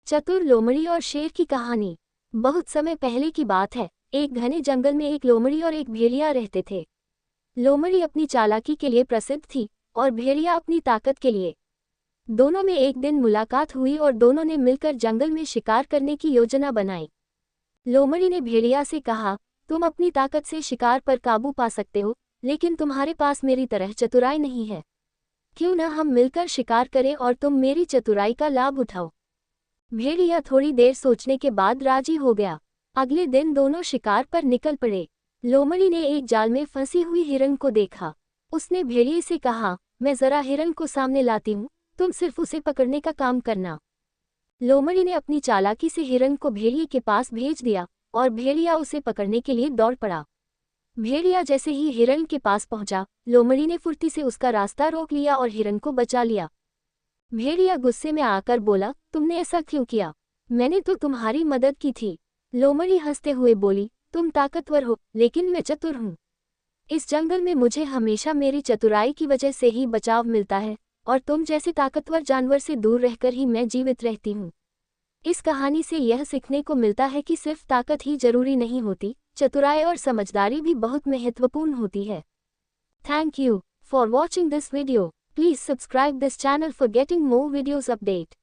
चतुर लोमड़ी और शेर की कहानी। बहुत समय पहले की बात है। एक घने जंगल में एक लोमड़ी और एक भेड़िया रहते थे। लोमड़ी अपनी चालाकी के लिए प्रसिद्ध थी और भेड़िया अपनी ताकत के लिए। दोनों में एक दिन मुलाकात हुई और दोनों ने मिलकर जंगल में शिकार करने की योजना बनाई। लोमड़ी ने भेड़िया से कहा, तुम अपनी ताकत से शिकार पर काबू पा सकते हो, लेकिन तुम्हारे पास मेरी तरह चतुराई नहीं है। क्यों न हम मिलकर शिकार करें और तुम मेरी चतुराई का लाभ उठाओ। भेड़िया थोड़ी देर सोचने के बाद राजी हो गया। अगले दिन दोनों शिकार पर निकल पड़े। लोमड़ी ने एक जाल में फंसी हुई हिरन को देखा। उसने भेड़िए से कहा, मैं जरा हिरन को सामने लाती हूँ, तुम सिर्फ उसे पकड़ने का काम करना। लोमड़ी ने अपनी चालाकी से हिरन को भेड़िए के पास भेज दिया और भेड़िया उसे पकड़ने के लिए दौड़ पड़ा। भेड़िया जैसे ही हिरन के पास पहुंचा, लोमड़ी ने फुर्ती से उसका रास्ता रोक लिया और हिरन को बचा लिया। भेड़िया गुस्से में आकर बोला, तुमने ऐसा क्यों किया? मैंने तो तुम्हारी मदद की थी। लोमड़ी हंसते हुए बोली, तुम ताकतवर हो, लेकिन मैं चतुर हूँ। इस जंगल में मुझे हमेशा मेरी चतुराई की वजह से ही बचाव मिलता है, और तुम जैसे ताकतवर जानवर से दूर रहकर ही मैं जीवित रहती हूँ। इस कहानी से यह सीखने को मिलता है कि सिर्फ ताकत ही जरूरी नहीं होती, चतुराई और समझदारी भी बहुत महत्वपूर्ण होती है। Thank you for watching this video. Please subscribe this channel for getting more videos update.